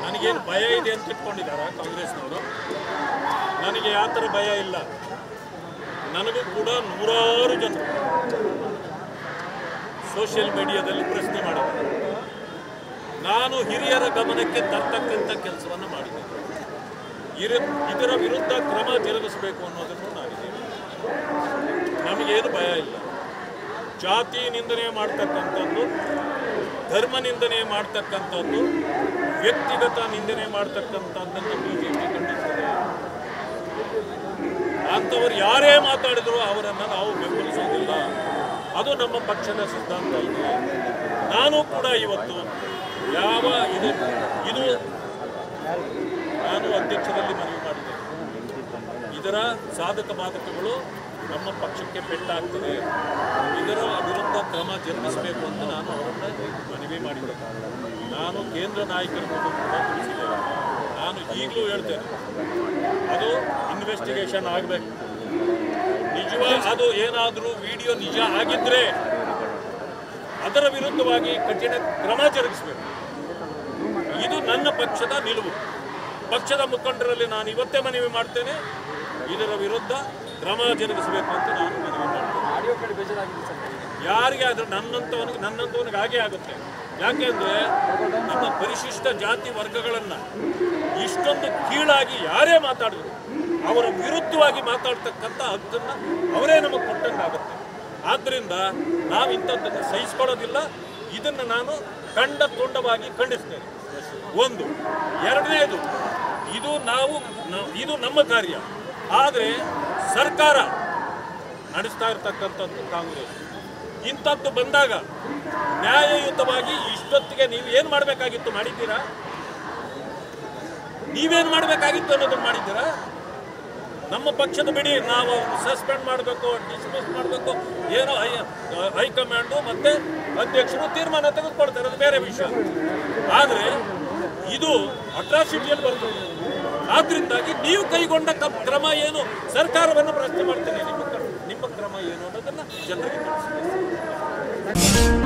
ನನಗೇನು ಭಯ ಇದೆ ಅಂತ ಇಟ್ಕೊಂಡಿದ್ದಾರ ಕಾಂಗ್ರೆಸ್ನವರು? ನನಗೆ ಯಾವ ಥರ ಭಯ ಇಲ್ಲ. ನನಗೂ ಕೂಡ ನೂರಾರು ಜನರು ಸೋಷಿಯಲ್ ಮೀಡಿಯಾದಲ್ಲಿ ಪ್ರಶ್ನೆ ಮಾಡಿದ್ದಾರೆ. ನಾನು ಹಿರಿಯರ ಗಮನಕ್ಕೆ ತರ್ತಕ್ಕಂಥ ಕೆಲಸವನ್ನು ಮಾಡಿದ್ದೇನೆ. ಇದರ ವಿರುದ್ಧ ಕ್ರಮ ಜರುಗಿಸಬೇಕು ಅನ್ನೋದನ್ನು ನಾನಿದ್ದೇನೆ. ನಮಗೇನು ಭಯ ಇಲ್ಲ. ಜಾತಿ ನಿಂದನೆ ಮಾಡ್ತಕ್ಕಂಥದ್ದು, ಧರ್ಮ ನಿಂದನೆ ಮಾಡ್ತಕ್ಕಂಥದ್ದು, ವ್ಯಕ್ತಿಗತ ನಿಂದನೆ ಮಾಡ್ತಕ್ಕಂಥದ್ದನ್ನು ಬಿಜೆಪಿ ಖಂಡಿಸ್ತದೆ. ಅಂಥವ್ರು ಯಾರೇ ಮಾತಾಡಿದ್ರು ಅವರನ್ನು ನಾವು ಬೆಂಬಲಿಸೋದಿಲ್ಲ. ಅದು ನಮ್ಮ ಪಕ್ಷದ ಸಿದ್ಧಾಂತ ಇದೆ. ನಾನು ಕೂಡ ಇವತ್ತು ಇದು ನಾನು ಅಧ್ಯಕ್ಷರಲ್ಲಿ ಮನವಿ ಮಾಡಿದ್ದೇನೆ. ಇದರ ಸಾಧಕ ಬಾಧಕಗಳು ನಮ್ಮ ಪಕ್ಷಕ್ಕೆ ಪೆಟ್ಟಾಗ್ತದೆ, ಇದರ ವಿರುದ್ಧ ಕ್ರಮ ಜರುಗಿಸಬೇಕು ಅಂತ ನಾನು ಅವರನ್ನು ಮನವಿ ಮಾಡಿದ್ದೆ. ನಾನು ಕೇಂದ್ರ ನಾಯಕರಿಗೂ ಕೂಡ ತಿಳಿಸಿದ್ದೇನೆ. ನಾನು ಈಗಲೂ ಹೇಳ್ತೇನೆ, ಅದು ಇನ್ವೆಸ್ಟಿಗೇಷನ್ ಆಗಬೇಕು. ಅದು ಏನಾದರೂ ವಿಡಿಯೋ ನಿಜ ಆಗಿದ್ದರೆ ಅದರ ವಿರುದ್ಧವಾಗಿ ಕಠಿಣ ಕ್ರಮ ಜರುಗಿಸಬೇಕು. ಇದು ನನ್ನ ಪಕ್ಷದ ನಿಲುವು. ಪಕ್ಷದ ಮುಖಂಡರಲ್ಲಿ ನಾನು ಇವತ್ತೇ ಮನವಿ ಮಾಡ್ತೇನೆ, ಇದರ ವಿರುದ್ಧ ಕ್ರಮ ಜರುಗಿಸಬೇಕು ಅಂತ ನಾನು ಮನವಿ ಮಾಡ್ತೇನೆ. ಯಾರಿಗೆ ಆದರೂ ನನ್ನಂತವನಿಗೆ ಹಾಗೆ ಆಗುತ್ತೆ. ಯಾಕೆಂದರೆ ನಮ್ಮ ಪರಿಶಿಷ್ಟ ಜಾತಿ ವರ್ಗಗಳನ್ನು ಇಷ್ಟೊಂದು ಕೀಳಾಗಿ ಯಾರೇ ಮಾತಾಡಿದ್ರು ಅವರ ವಿರುದ್ಧವಾಗಿ ಮಾತಾಡ್ತಕ್ಕಂಥ ಹಕ್ಕನ್ನು ಅವರೇ ನಮಗೆ ಕೊಟ್ಟಂಗಾಗುತ್ತೆ. ಆದ್ದರಿಂದ ನಾವು ಇಂಥದ್ದನ್ನು ಸಹಿಸ್ಕೊಳ್ಳೋದಿಲ್ಲ. ಇದನ್ನು ನಾನು ತುಂಡವಾಗಿ ಖಂಡಿಸ್ತೇನೆ. ಒಂದು. ಎರಡನೇದು, ಇದು ನಮ್ಮ ಕಾರ್ಯ. ಆದರೆ ಸರ್ಕಾರ ನಡೆಸ್ತಾ ಇರ್ತಕ್ಕಂಥದ್ದು ಕಾಂಗ್ರೆಸ್. ಇಂಥದ್ದು ಬಂದಾಗ ನ್ಯಾಯಯುತವಾಗಿ ಇಷ್ಟೊತ್ತಿಗೆ ನೀವು ಏನು ಮಾಡಬೇಕಾಗಿತ್ತು ಮಾಡಿದ್ದೀರಾ? ನೀವೇನು ಮಾಡಬೇಕಾಗಿತ್ತು ಅನ್ನೋದನ್ನು ಮಾಡಿದ್ದೀರಾ? ನಮ್ಮ ಪಕ್ಷದ ಬಿಡಿ, ನಾವು ಸಸ್ಪೆಂಡ್ ಮಾಡಬೇಕು, ಡಿಸ್ಮಿಸ್ ಮಾಡಬೇಕು, ಏನೋ ಹೈಕಮಾಂಡು ಮತ್ತು ಅಧ್ಯಕ್ಷರು ತೀರ್ಮಾನ ತೆಗೆದುಕೊಳ್ತಾರೆ, ಅದು ಬೇರೆ ವಿಷಯ. ಆದರೆ ಇದು ಅಟ್ರಾಸಿಟಿಯಲ್ಲಿ ಬರ್ತದೆ. ಆದ್ದರಿಂದಾಗಿ ನೀವು ಕೈಗೊಂಡ ಕ್ರಮ ಏನು, ಸರ್ಕಾರವನ್ನು ಪ್ರಶ್ನೆ ಮಾಡ್ತೇನೆ. ನಿಮ್ಮ ಕ್ರಮ ಏನು ಅನ್ನೋದನ್ನು ಜನರಿಗೆ ತಿಳಿಸಿ.